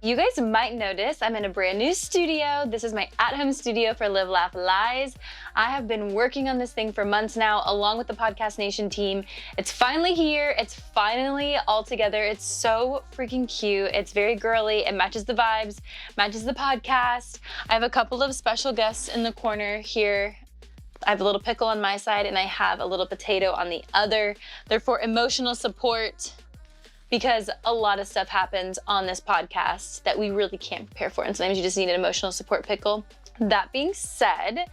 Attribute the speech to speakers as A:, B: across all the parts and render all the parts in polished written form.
A: You guys might notice I'm in a brand new studio. This is my at-home studio for Live, Laugh, Lies. I have been working on this thing for months now, along with the Podcast Nation team. It's finally here. It's finally all together. It's so freaking cute. It's very girly. It matches the vibes, matches the podcast. I have a couple of special guests in the corner here. I have a little pickle on my side and I have a little potato on the other. They're for emotional support, because a lot of stuff happens on this podcast that we really can't prepare for, and sometimes you just need an emotional support pickle. That being said,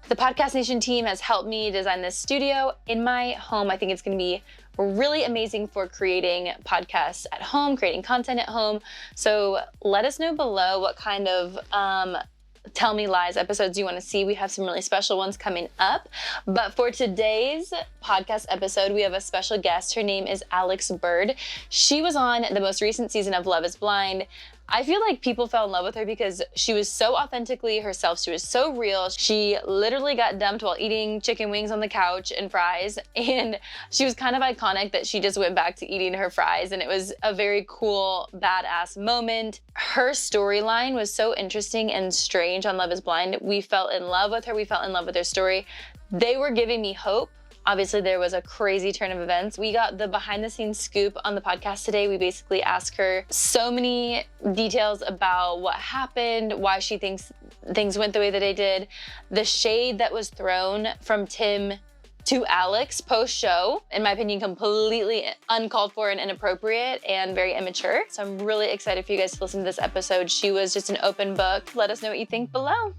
A: the Podcast Nation team has helped me design this studio in my home. I think it's gonna be really amazing for creating podcasts at home, creating content at home. So let us know below what kind of Tell Me Lies episodes you want to see. We have some really special ones coming up. But for today's podcast episode, we have a special guest. Her name is Alex Byrd. She was on the most recent season of Love is Blind. I feel like people fell in love with her because she was so authentically herself. She was so real. She literally got dumped while eating chicken wings on the couch and fries. And she was kind of iconic that she just went back to eating her fries. And it was a very cool, badass moment. Her storyline was so interesting and strange on Love is Blind. We fell in love with her. We fell in love with her story. They were giving me hope. Obviously, there was a crazy turn of events. We got the behind the scenes scoop on the podcast today. We basically asked her so many details about what happened, why she thinks things went the way that they did, the shade that was thrown from Tim to Alex post-show, in my opinion, completely uncalled for and inappropriate and very immature. So I'm really excited for you guys to listen to this episode. She was just an open book. Let us know what you think below.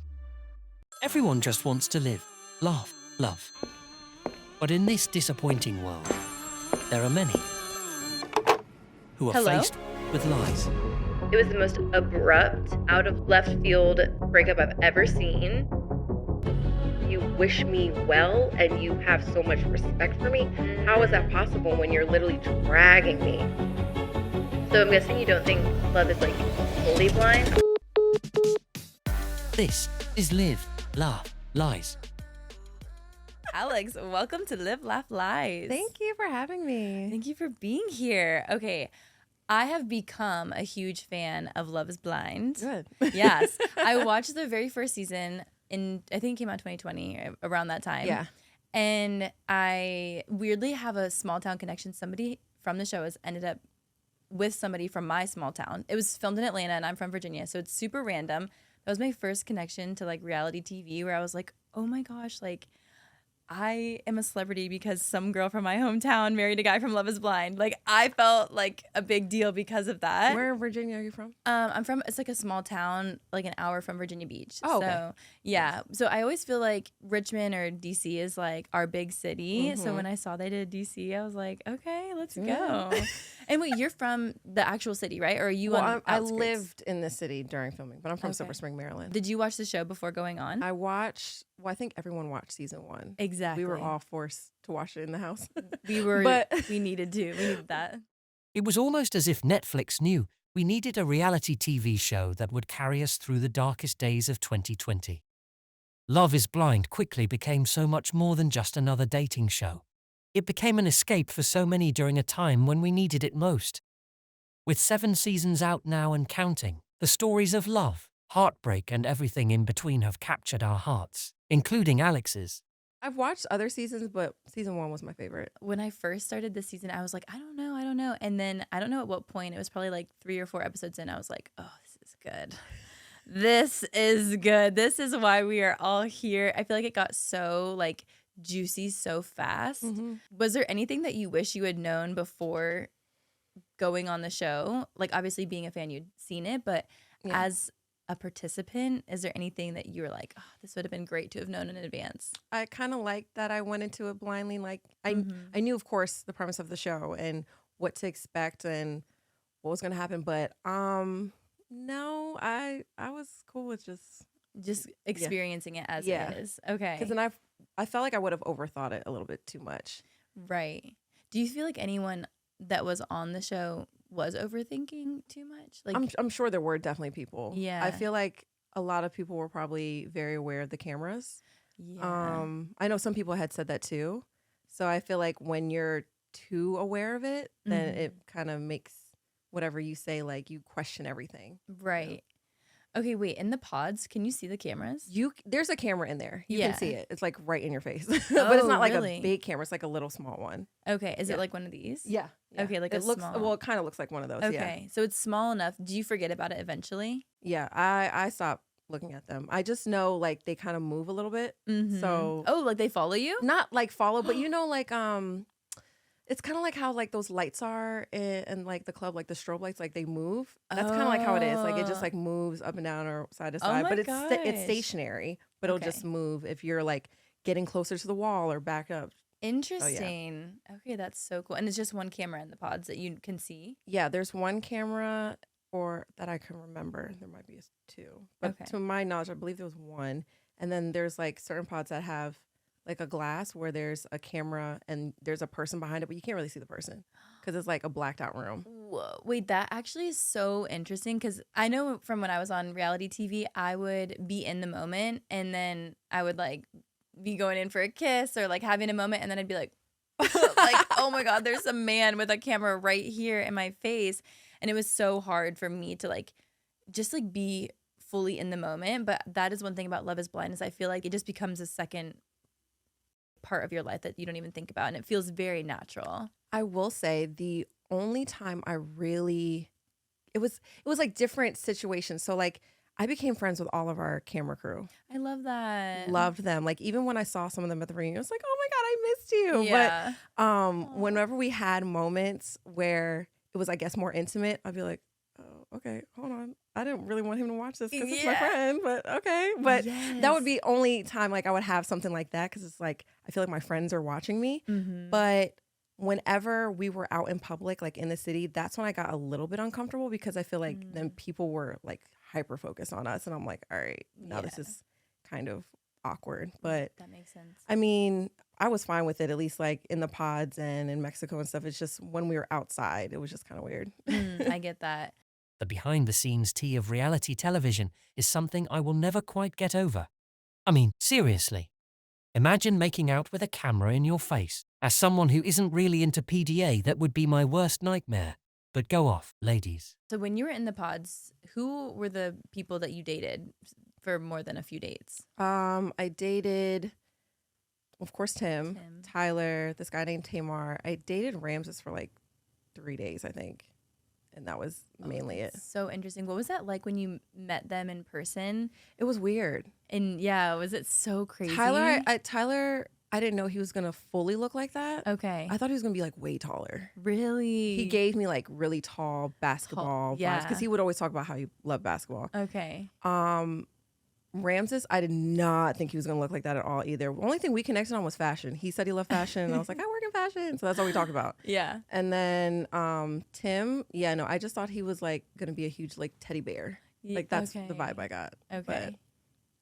B: Everyone just wants to live, laugh, love. But in this disappointing world, there are many who are faced with lies.
A: It was the most abrupt, out of left field breakup I've ever seen.
C: You wish me well and you have so much respect for me. How is that possible when you're literally dragging me?
A: So I'm guessing you don't think love is like fully blind?
B: This is Live, Laugh, Lies.
D: Alex, welcome to Live, Laugh, Lies.
E: Thank you for having me.
D: Thank you for being here. Okay, I have become a huge fan of Love is Blind.
E: Good.
D: Yes. I watched the very first season I think it came out 2020, around that time.
E: Yeah.
D: And I weirdly have a small town connection. Somebody from the show has ended up with somebody from my small town. It was filmed in Atlanta and I'm from Virginia, so it's super random. That was my first connection to like reality TV where I was like, oh my gosh, like I am a celebrity because some girl from my hometown married a guy from Love is Blind. Like I felt like a big deal because of that.
E: Where in Virginia are you from?
D: I'm from, it's like a small town, like an hour from Virginia Beach.
E: Oh, okay.
D: So yeah. So I always feel like Richmond or DC is like our big city.
E: Mm-hmm.
D: So when I saw they did DC, I was like, okay, let's go. And wait, you're from the actual city, right? Or are you on the
E: I
D: outskirts?
E: lived in the city during filming, but I'm from Silver Spring, Maryland.
D: Did you watch the show before going on?
E: I think everyone watched season 1.
D: Exactly.
E: We were all forced to watch it in the house.
D: We were,
E: But
D: we needed to. We needed that.
B: It was almost as if Netflix knew we needed a reality TV show that would carry us through the darkest days of 2020. Love is Blind quickly became so much more than just another dating show. It became an escape for so many during a time when we needed it most. With 7 seasons out now and counting, the stories of love, heartbreak, and everything in between have captured our hearts, including Alex's.
E: I've watched other seasons, but season 1 was my favorite.
D: When I first started this season, I was like, I don't know. And then I don't know at what point, it was probably like 3 or 4 episodes in, I was like, oh, this is good. This is good. This is why we are all here. I feel like it got so like juicy so fast.
E: Mm-hmm.
D: Was there anything that you wish you had known before going on the show? Like obviously being a fan, you'd seen it, but as a participant, is there anything that you were like, oh, this would have been great to have known in advance?
E: I kind of like that I went into it blindly. Like I knew, of course, the premise of the show and what to expect and what was going to happen. But no, I was cool with
D: just experiencing it as it is. Okay.
E: Because then I felt like I would have overthought it a little bit too much.
D: Right. Do you feel like anyone that was on the show was overthinking too much? Like
E: I'm sure there were definitely people.
D: Yeah.
E: I feel like a lot of people were probably very aware of the cameras.
D: Yeah.
E: I know some people had said that too. So I feel like when you're too aware of it, then it kind of makes whatever you say, like you question everything.
D: Right. Okay, wait. In the pods, can you see the cameras?
E: There's a camera in there. You
D: Yeah.
E: can see it. It's like right in your face. But it's
D: Oh,
E: not like
D: really?
E: a big camera. It's like a little small one.
D: Okay. Is
E: Yeah.
D: it like one of these?
E: Yeah.
D: Okay, like
E: it
D: a
E: looks
D: small.
E: well, it kind of looks like one of those. Yeah.
D: Okay, so it's small enough. Do you forget about it eventually?
E: Yeah. I stopped looking at them. I just know like they kind of move a little bit. So
D: Oh, like they follow you?
E: not like follow, but you know, like it's kind of like how like those lights are in like the club, like the strobe lights, like they move. That's kind of like how it is. Like it just like moves up and down or side to side,
D: my
E: but it's
D: gosh.
E: stationary. But it'll
D: Okay.
E: just move if you're like getting closer to the wall or back up.
D: Interesting. Okay, that's so cool. And it's just one camera in the pods that you can see?
E: Yeah, there's one camera or that I can remember. There might be two, but
D: Okay.
E: to my knowledge, I believe there was one. And then there's like certain pods that have like a glass where there's a camera and there's a person behind it, but you can't really see the person because it's like a blacked out room.
D: Whoa. Wait, that actually is so interesting because I know from when I was on reality TV, I would be in the moment and then I would like be going in for a kiss or like having a moment and then I'd be like, like, oh my God, there's a man with a camera right here in my face. And it was so hard for me to like just like be fully in the moment. But that is one thing about Love is Blind is I feel like it just becomes a second part of your life that you don't even think about and it feels very natural.
E: I will say the only time I really it was like different situations. So like I became friends with all of our camera crew.
D: I love that.
E: Loved them. Like even when I saw some of them at the reunion, I was like, oh my God, I missed you.
D: Yeah.
E: But whenever we had moments where it was, I guess, more intimate, I'd be like, oh, okay, hold on. I didn't really want him to watch this because it's my
D: Yeah.
E: friend, but okay. But that would
D: Yes.
E: be only time like I would have something like that because it's like I feel like my friends are watching me.
D: Mhm.
E: But whenever we were out in public, like in the city, that's when I got a little bit uncomfortable because I feel like then people were like hyper focused on us. And I'm like, all right, now this
D: Yeah.
E: is kind of awkward. But
D: That makes sense.
E: I mean, I was fine with it, at least like in the pods and in Mexico and stuff. It's just when we were outside, it was just kind of weird.
D: I get that.
B: The behind-the-scenes tea of reality television is something I will never quite get over. I mean, seriously. Imagine making out with a camera in your face. As someone who isn't really into PDA, that would be my worst nightmare. But go off, ladies.
D: So when you were in the pods, who were the people that you dated for more than a few dates?
E: I dated, of course, Tim,
D: Tim.
E: Tyler, this guy named Tamar. I dated Ramses for like 3 days, I think. And that was mainly it.
D: So interesting. What was that like when you met them in person?
E: It was weird.
D: And yeah, was it so crazy?
E: Tyler, I didn't know he was going to fully look like that.
D: Okay.
E: I thought he was going to be like way taller.
D: Really?
E: He gave me like really tall basketball vibes
D: yeah.
E: because he would always talk about how he loved basketball.
D: Okay.
E: Ramses, I did not think he was going to look like that at all either. The only thing we connected on was fashion. He said he loved fashion. And I was like, I work in fashion. So that's all we talked about.
D: Yeah.
E: And then Tim, yeah, no, I just thought he was like going to be a huge like teddy bear. Like that's the vibe I got.
D: Okay.
E: But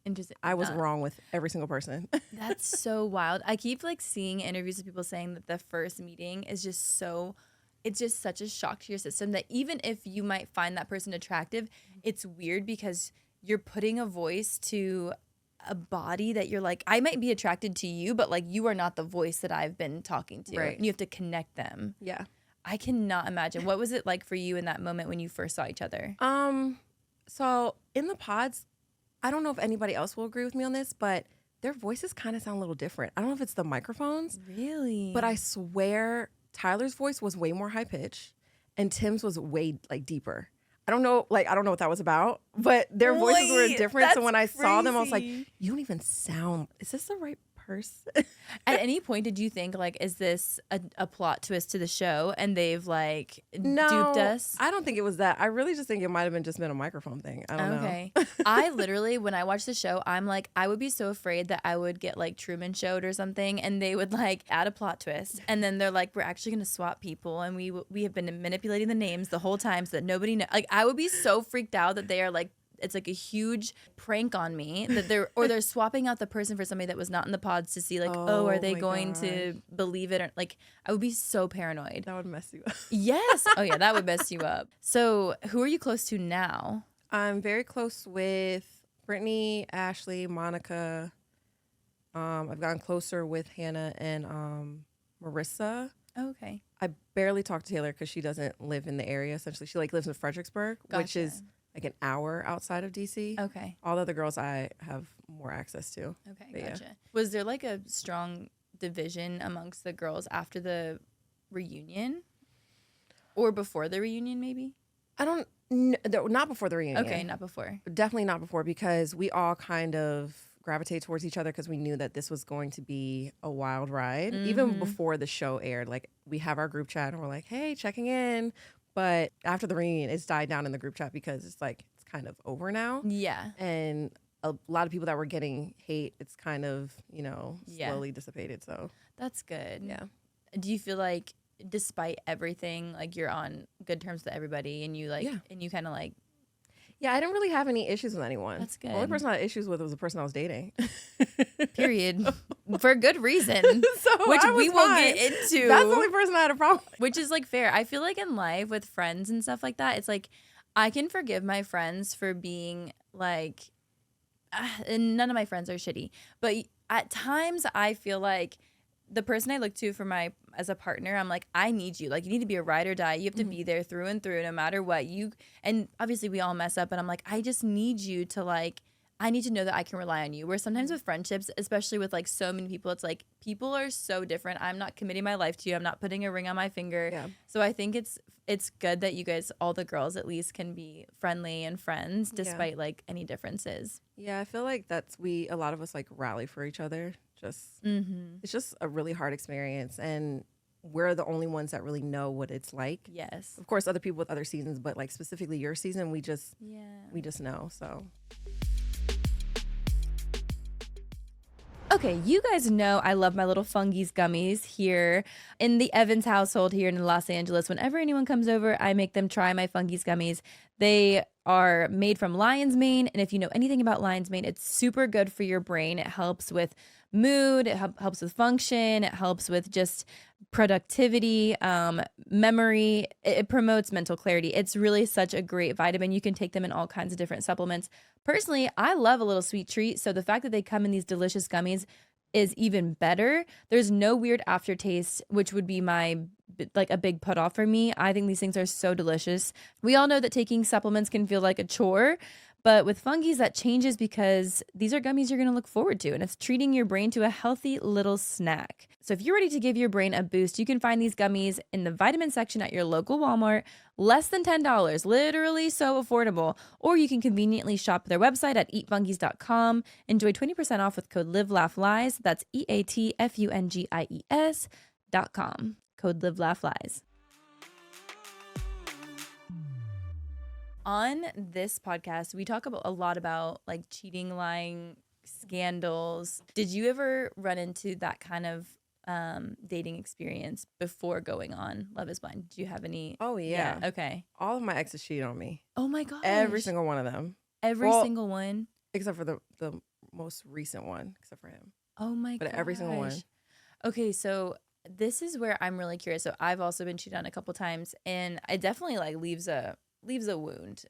D: Interesting.
E: I was wrong with every single person.
D: That's so wild. I keep like seeing interviews of people saying that the first meeting is just so, it's just such a shock to your system that even if you might find that person attractive, it's weird because you're putting a voice to a body that you're like, I might be attracted to you, but like you are not the voice that I've been talking to.
E: Right.
D: And you have to connect them.
E: Yeah.
D: I cannot imagine. What was it like for you in that moment when you first saw each other?
E: So in the pods, I don't know if anybody else will agree with me on this, but their voices kind of sound a little different. I don't know if it's the microphones,
D: Really?
E: but I swear Tyler's voice was way more high pitched and Tim's was way like deeper. I don't know what that was about, but their voices were
D: Wait,
E: different. So
D: that's
E: when I saw them, I was like,
D: crazy.
E: you don't even sound, is this the right person?
D: At any point, did you think like, is this a plot twist to the show and they've like duped us?
E: I don't think it was that. I really just think it might have been a microphone thing. I don't know.
D: Okay. I literally, when I watched the show, I'm like, I would be so afraid that I would get like Truman Showed or something and they would like add a plot twist. And then they're like, we're actually going to swap people. And we have been manipulating the names the whole time so that nobody knows. Like, I would be so freaked out that they are like, it's like a huge prank on me that they're swapping out the person for somebody that was not in the pods to see like, oh, are they
E: my
D: going to believe it? Or like, I would be so paranoid.
E: That would mess you up.
D: Yes. Oh yeah, that would mess you up. So who are you close to now?
E: I'm very close with Brittany, Ashley, Monica. I've gotten closer with Hannah and Marissa.
D: Okay.
E: I barely talk to Taylor because she doesn't live in the area. Essentially, she like lives in Fredericksburg, which is like an hour outside of DC.
D: Okay.
E: All the other girls I have more access to.
D: Okay,
E: But
D: gotcha. Was there like a strong division amongst the girls after the reunion? Or before the reunion, maybe?
E: I don't, not before the reunion.
D: Okay, not before.
E: Definitely not before, because we all kind of gravitate towards each other because we knew that this was going to be a wild ride. Even before the show aired, like we have our group chat and we're like, hey, checking in. But after the reunion, it's died down in the group chat because it's like, it's kind of over now.
D: Yeah.
E: And a lot of people that were getting hate, it's kind of,
D: Yeah.
E: slowly dissipated. So
D: That's good.
E: yeah.
D: Do you feel like despite everything, like you're on good terms with everybody and you like,
E: Yeah.
D: and you kind of like,
E: Yeah, I didn't really have any issues with anyone.
D: That's
E: The only
D: good.
E: person I had issues with was the person I was dating.
D: period, for good reason,
E: So
D: which
E: I
D: we
E: was
D: will
E: fine.
D: get into.
E: That's the only person I had a problem with.
D: Which is like fair. I feel like in life with friends and stuff like that, it's like I can forgive my friends for being like, and none of my friends are shitty, but at times I feel like the person I look to for my as a partner, I'm like, I need you. Like, you need to be a ride or die. You have to be there through and through, no matter what. And obviously we all mess up, and I'm like, I just need you to like. I need to know that I can rely on you. Where sometimes with friendships, especially with like so many people, it's like people are so different. I'm not committing my life to you. I'm not putting a ring on my finger.
E: Yeah.
D: So I think it's good that you guys, all the girls at least, can be friendly and friends despite like any differences.
E: Yeah, I feel like a lot of us like rally for each other. It's just a really hard experience, and we're the only ones that really know what it's like.
D: Yes.
E: Of course, other people with other seasons, but like specifically your season, we just know. So
D: Okay, you guys know I love my little Fungies gummies here in the Evans household here in Los Angeles. Whenever anyone comes over, I make them try my Fungies gummies. They are made from lion's mane, and if you know anything about lion's mane, it's super good for your brain. It helps with mood, it helps with function, it helps with just productivity, memory. It promotes mental clarity. It's really such a great vitamin. You can take them in all kinds of different supplements. Personally, I love a little sweet treat, so the fact that they come in these delicious gummies is even better. There's no weird aftertaste, which would be like a big put off for me. I think these things are so delicious. We all know that taking supplements can feel like a chore, but with Fungies, that changes because these are gummies you're going to look forward to, and it's treating your brain to a healthy little snack. So if you're ready to give your brain a boost, you can find these gummies in the vitamin section at your local Walmart, less than $10, literally so affordable. Or you can conveniently shop their website at eatfungies.com. Enjoy 20% off with code LIVELAUGHLIES. That's EATFUNGIES.com. Code LIVELAUGHLIES. On this podcast, we talk about a lot about like cheating, lying, scandals. Did you ever run into that kind of dating experience before going on Love is Blind? Did you have any?
E: Oh yeah.
D: Okay.
E: All of my exes cheated on me.
D: Oh my gosh.
E: Every single one of them.
D: Every single one.
E: Except for the most recent one, except for him.
D: Oh my god.
E: But every single one.
D: Okay, so this is where I'm really curious. So I've also been cheated on a couple times, and it definitely like leaves a wound.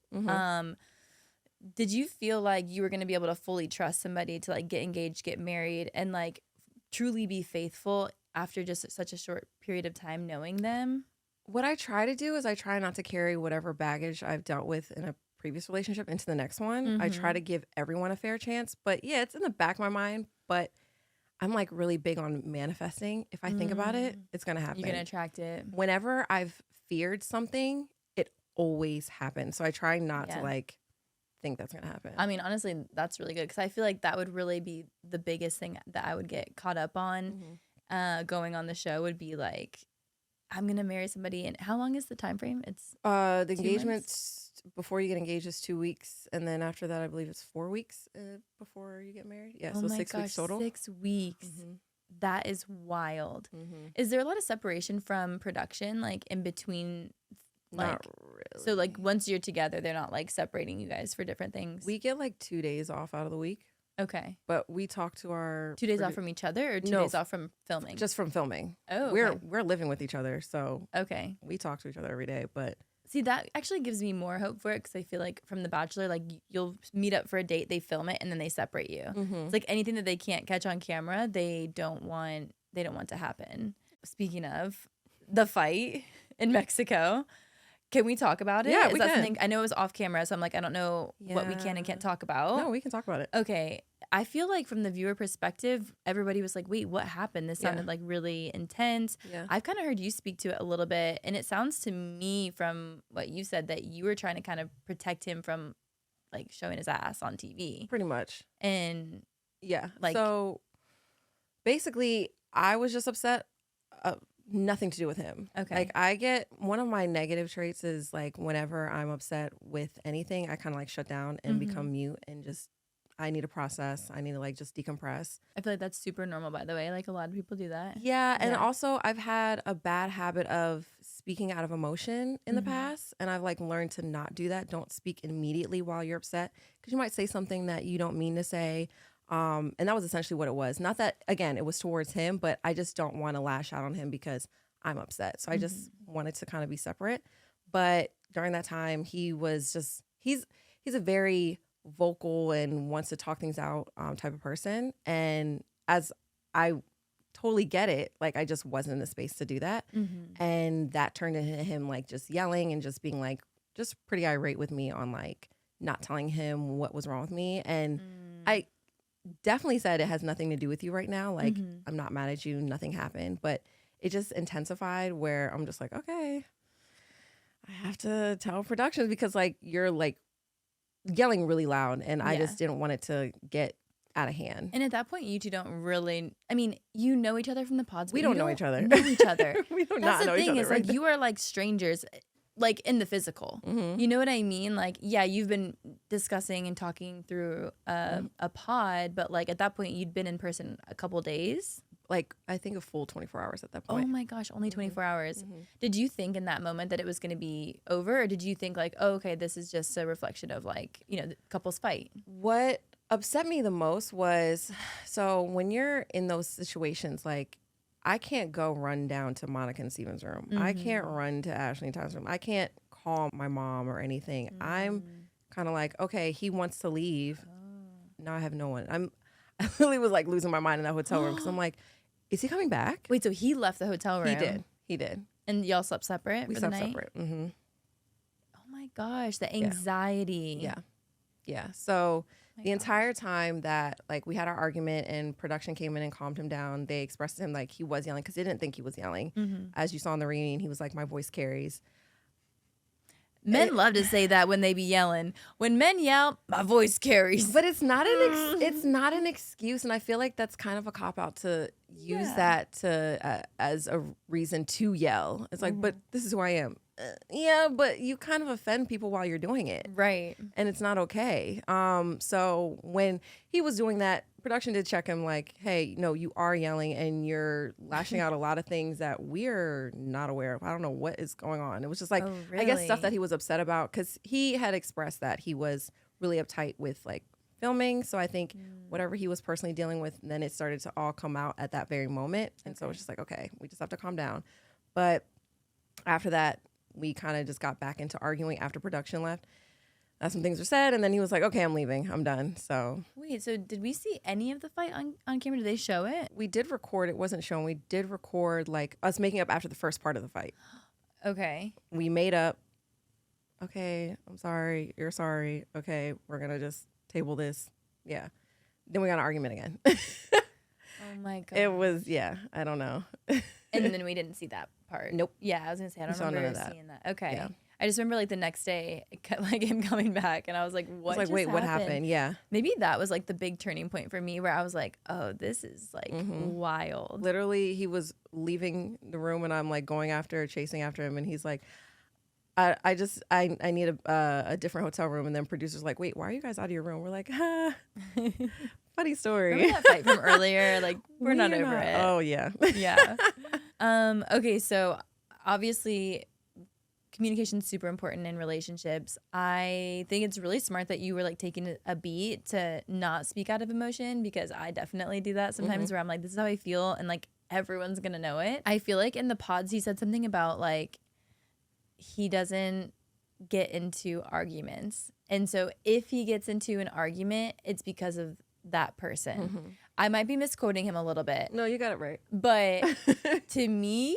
D: Did you feel like you were going to be able to fully trust somebody to like get engaged, get married, and like truly be faithful after just such a short period of time knowing them?
E: What I try to do is I try not to carry whatever baggage I've dealt with in a previous relationship into the next one. I try to give everyone a fair chance, but yeah, it's in the back of my mind, but I'm like really big on manifesting. If I think about it, it's going to happen.
D: You're going to attract it.
E: Whenever I've feared something, it always happens. So I try not to like think that's going to happen.
D: I mean, honestly, that's really good because I feel like that would really be the biggest thing that I would get caught up on going on the show would be like, I'm going to marry somebody. And how long is the time frame? It's
E: the engagement's before you get engaged is 2 weeks. And then after that, I believe it's 4 weeks before you get married. Yeah, so 6 weeks total.
D: 6 weeks. That is wild. Is there a lot of separation from production, like in between? Like,
E: not really.
D: So like once you're together, they're not like separating you guys for different things?
E: We get like 2 days off out of the week.
D: Okay.
E: But we talk to our
D: 2 days off from each other or 2 days off from filming?
E: Just from filming.
D: Oh, okay.
E: We're living with each other, so
D: okay.
E: We talk to each other every day, but
D: see, that actually gives me more hope for it because I feel like from The Bachelor, like you'll meet up for a date, they film it, and then they separate you. It's like anything that they can't catch on camera, they don't want to happen. Speaking of, the fight in Mexico. Can we talk about it?
E: Yeah,
D: Is
E: we
D: that
E: can.
D: something? I know it was off camera, so I'm like, I don't know what we can and can't talk about.
E: No, we can talk about it.
D: Okay. I feel like from the viewer perspective, everybody was like, wait, what happened? This sounded like really intense.
E: Yeah.
D: I've kind of heard you speak to it a little bit. And it sounds to me from what you said that you were trying to kind of protect him from like showing his ass on TV.
E: Pretty much.
D: And
E: Yeah.
D: like,
E: so basically, I was just upset. Nothing to do with him.
D: Okay.
E: Like I get one of my negative traits is like whenever I'm upset with anything, I kind of like shut down and become mute and just I need to process. I need to like just decompress.
D: I feel like that's super normal, by the way. Like a lot of people do that.
E: Yeah, and also I've had a bad habit of speaking out of emotion in the past, and I've like learned to not do that. Don't speak immediately while you're upset because you might say something that you don't mean to say. And that was essentially what it was. Not that, again, it was towards him, but I just don't want to lash out on him because I'm upset. So I just wanted to kind of be separate. But during that time, he was just, he's a very vocal and wants to talk things out type of person. And as I totally get it, like I just wasn't in the space to do that. And that turned into him like just yelling and just being like, just pretty irate with me on like not telling him what was wrong with me. And I definitely said it has nothing to do with you right now. Like, I'm not mad at you. Nothing happened. But it just intensified where I'm just like, okay, I have to tell productions because like you're like yelling really loud and I just didn't want it to get out of hand.
D: And at that point, you two don't really, I mean, you know each other from the pods. But
E: We don't know each other.
D: Know each other.
E: We do
D: That's
E: not know
D: the
E: each
D: thing
E: other.
D: is
E: Right?
D: like you are like strangers, like in the physical. You know what I mean? Like, yeah, you've been discussing and talking through a pod, but like at that point, you'd been in person a couple days.
E: Like, I think a full 24 hours at that
D: Oh
E: point.
D: my gosh, only 24 hours. Did you think in that moment that it was going to be over? Or did you think like, oh, okay, this is just a reflection of like, you know, the couples fight?
E: What upset me the most was, so when you're in those situations, like, I can't go run down to Monica and Steven's room. I can't run to Ashley and Ty's room. I can't call my mom or anything. I'm kind of like, okay, he wants to leave. Now I have no one. I really was like losing my mind in that hotel room because I'm like, is he coming back?
D: Wait, so he left the hotel room?
E: He did.
D: And y'all slept separate
E: We
D: for the
E: slept
D: night?
E: separate.
D: Oh my gosh, the anxiety.
E: Yeah. So the entire time that like we had our argument and production came in and calmed him down, they expressed to him like he was yelling because they didn't think he was yelling. As you saw in the reunion, he was like, my voice carries.
D: Men love to say that when they be yelling. When men yell, my voice carries.
E: But it's not it's not an excuse, and I feel like that's kind of a cop out to use that to as a reason to yell. It's like, but this is who I am. Yeah, but you kind of offend people while you're doing it,
D: Right.
E: and it's not okay. So when he was doing that, production did check him like, hey, no, you are yelling and you're lashing out a lot of things that we're not aware of. I don't know what is going on. It was just like,
D: Oh,
E: I guess
D: really?
E: stuff that he was upset about because he had expressed that he was really uptight with like filming. So I think whatever he was personally dealing with, then it started to all come out at that very moment. And so it's just like, okay, we just have to calm down. But after that, we kind of just got back into arguing after production left. Some things were said, and then he was like, okay, I'm leaving. I'm done. So
D: Wait, so did we see any of the fight on camera? Did they show it?
E: we did record. It wasn't shown. We did record like us making up after the first part of the fight.
D: Okay.
E: We made up. Okay, I'm sorry. You're sorry. Okay, we're going to just table this. Yeah. Then we got an argument again.
D: Oh my god.
E: It was, yeah, I don't know.
D: And then we didn't see that part.
E: Nope.
D: Yeah, I was gonna say I don't
E: saw none
D: remember
E: of that.
D: seeing that. Okay.
E: Yeah.
D: I just remember like the next day, like him coming back, and I was like, "What?"
E: I was like,
D: just
E: wait, what happened? Yeah.
D: Maybe that was like the big turning point for me, where I was like, "Oh, this is like wild."
E: Literally, he was leaving the room, and I'm like chasing after him, and he's like, I need a different hotel room. And then producer's like, wait, why are you guys out of your room? We're like, funny story.
D: Remember that fight from earlier? Like, we're not over it.
E: Oh yeah.
D: Yeah. Okay, so obviously communication's super important in relationships. I think it's really smart that you were like taking a beat to not speak out of emotion, because I definitely do that sometimes where I'm like, this is how I feel, and like everyone's gonna know it. I feel like in the pods he said something about like he doesn't get into arguments. And so if he gets into an argument, it's because of that person. I might be misquoting him a little bit,
E: No, you got it right.
D: but to me,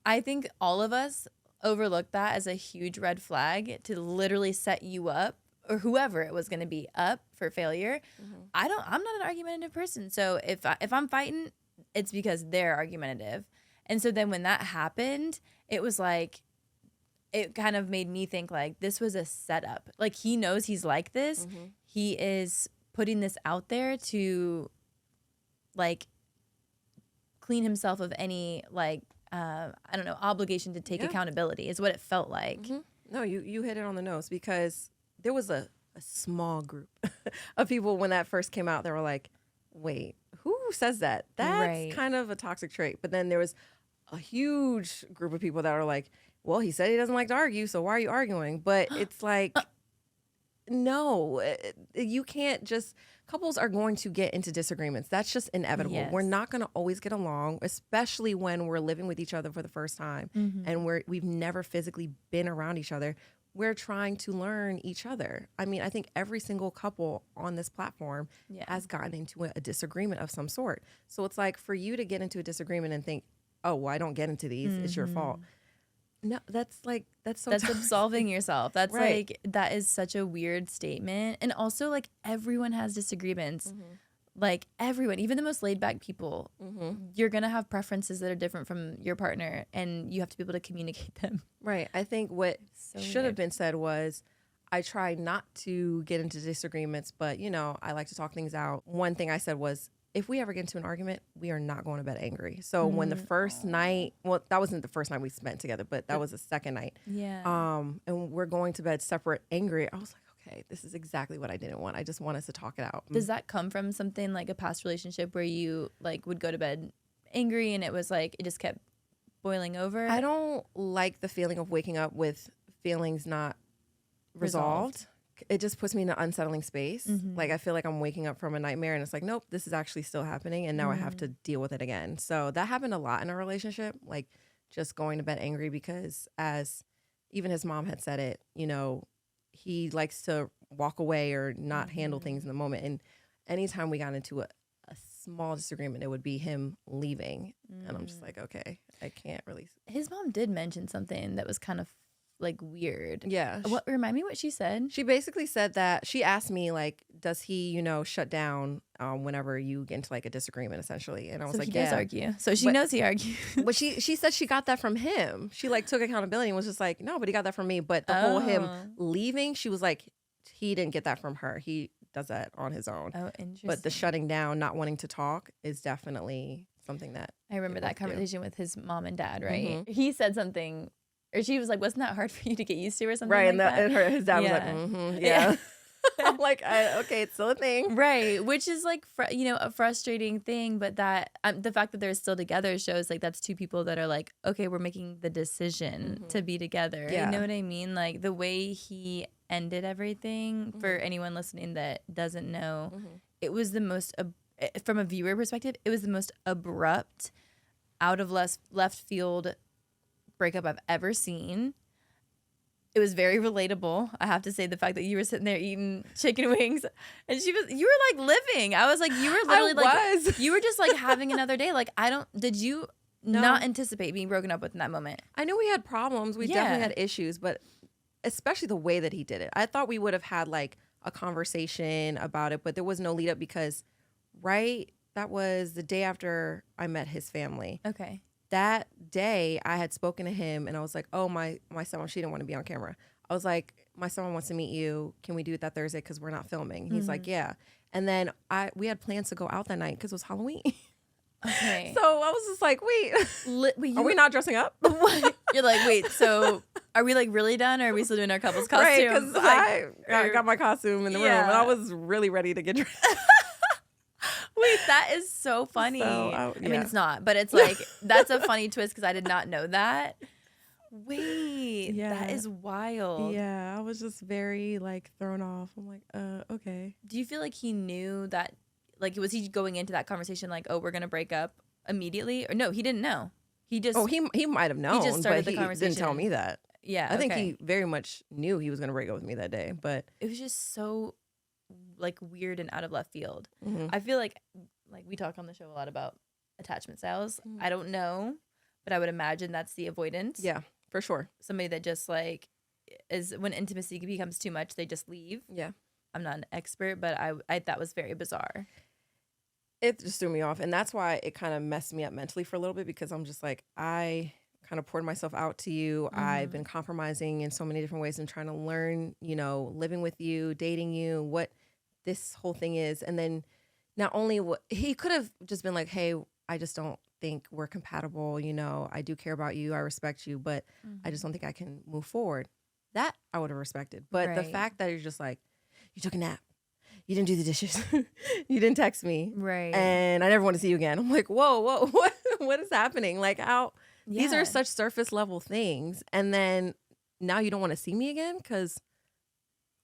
D: I think all of us overlooked that as a huge red flag to literally set you up, or whoever it was going to be, up for failure. I'm not an argumentative person. So if I'm fighting, it's because they're argumentative. And so then when that happened, it was like, it kind of made me think like this was a setup. Like he knows he's like this. He is putting this out there to like clean himself of any like, I don't know, obligation to take accountability is what it felt like.
E: No, you hit it on the nose, because there was a small group of people when that first came out. They were like, wait, who says that? That's kind of a toxic trait. But then there was a huge group of people that are like, well, he said he doesn't like to argue, so why are you arguing? But it's like, no, you can't just, couples are going to get into disagreements. That's just inevitable.
D: Yes.
E: We're not going to always get along, especially when we're living with each other for the first time and we've never physically been around each other. We're trying to learn each other. I mean, I think every single couple on this platform has gotten into a disagreement of some sort. So it's like, for you to get into a disagreement and think, oh, well, I don't get into these, it's your fault. No, that's
D: absolving yourself. That's like, that is such a weird statement. And also, like, everyone has disagreements. Like, everyone, even the most laid back people, you're going to have preferences that are different from your partner, and you have to be able to communicate them.
E: Right. I think what should have been said was, I try not to get into disagreements, but, you know, I like to talk things out. One thing I said was, if we ever get into an argument, we are not going to bed angry. So when the first night, well, that wasn't the first night we spent together, but that was the second night. And we're going to bed separate angry. I was like, okay, this is exactly what I didn't want. I just want us to talk it out.
D: Does that come from something like a past relationship where you like would go to bed angry and it was like, it just kept boiling over?
E: I don't like the feeling of waking up with feelings not resolved. It just puts me in an unsettling space. Like, I feel like I'm waking up from a nightmare and it's like, nope, this is actually still happening. And now I have to deal with it again. So that happened a lot in our relationship, like just going to bed angry, because as even his mom had said it, you know, he likes to walk away or not handle things in the moment. And anytime we got into a small disagreement, it would be him leaving. And I'm just like, okay, I can't really.
D: His mom did mention something that was kind of like weird.
E: Yeah.
D: What, remind me what she said?
E: She basically said that, she asked me like, does he, you know, shut down whenever you get into like a disagreement, essentially? And I was
D: so
E: like,
D: he does argue. So she knows he argues.
E: But she said she got that from him. She like took accountability and was just like, no, but he got that from me. But the whole him leaving, she was like, he didn't get that from her. He does that on his own.
D: Oh, interesting.
E: But the shutting down, not wanting to talk, is definitely something that
D: I remember that conversation with his mom and dad, right? He said something, or she was like, wasn't that hard for you to get used to, or something like that?
E: And his dad was like, yeah. I'm like, okay, it's still a thing.
D: Right, which is like, a frustrating thing, but that the fact that they're still together shows like that's two people that are like, okay, we're making the decision to be together.
E: Yeah.
D: You know what I mean? Like the way he ended everything, for anyone listening that doesn't know, it was the most, from a viewer perspective, it was the most abrupt, out of left field breakup I've ever seen. It was very relatable. I have to say, the fact that you were sitting there eating chicken wings and you were like living. I was like, you were literally you were just like having another day. Like, did you not anticipate being broken up with in that moment?
E: I knew we had problems. We definitely had issues, but especially the way that he did it. I thought we would have had like a conversation about it, but there was no lead up, because that was the day after I met his family.
D: Okay.
E: That day, I had spoken to him, and I was like, oh, my son, she didn't want to be on camera. I was like, my son wants to meet you. Can we do it that Thursday, because we're not filming? He's like, yeah. And then we had plans to go out that night because it was Halloween.
D: Okay.
E: So I was just like, wait, are we not dressing up?
D: You're like, wait, so are we like really done, or are we still doing our couple's costume?
E: Right, because I got my costume in the room, and I was really ready to get dressed.
D: Wait, that is so funny. I mean, it's not, but it's like, that's a funny twist, because I did not know that. Wait, that is wild.
E: Yeah, I was just very like thrown off. I'm like, okay.
D: Do you feel like he knew that, like, was he going into that conversation like, oh, we're going to break up immediately? Or no, he didn't know. He just...
E: Oh, he might have known,
D: just started
E: but
D: the conversation.
E: Didn't tell me that.
D: Yeah,
E: I think he very much knew he was going to break up with me that day, but...
D: It was just so like weird and out of left field. I feel like we talk on the show a lot about attachment styles. I don't know, but I would imagine that's the avoidance.
E: Yeah, for sure.
D: Somebody that just like is when intimacy becomes too much, they just leave.
E: Yeah.
D: I'm not an expert, but I that was very bizarre.
E: It just threw me off. And that's why it kind of messed me up mentally for a little bit, because I'm just like, I kind of poured myself out to you. I've been compromising in so many different ways and trying to learn, living with you, dating you, what this whole thing is. And then not only he could have just been like, hey, I just don't think we're compatible. I do care about you. I respect you, but I just don't think I can move forward. That I would have respected. But the fact that you're just like, you took a nap. You didn't do the dishes. You didn't text me.
D: Right.
E: And I never want to see you again. I'm like, whoa, what is happening? Like, how these are such surface level things. And then now you don't want to see me again because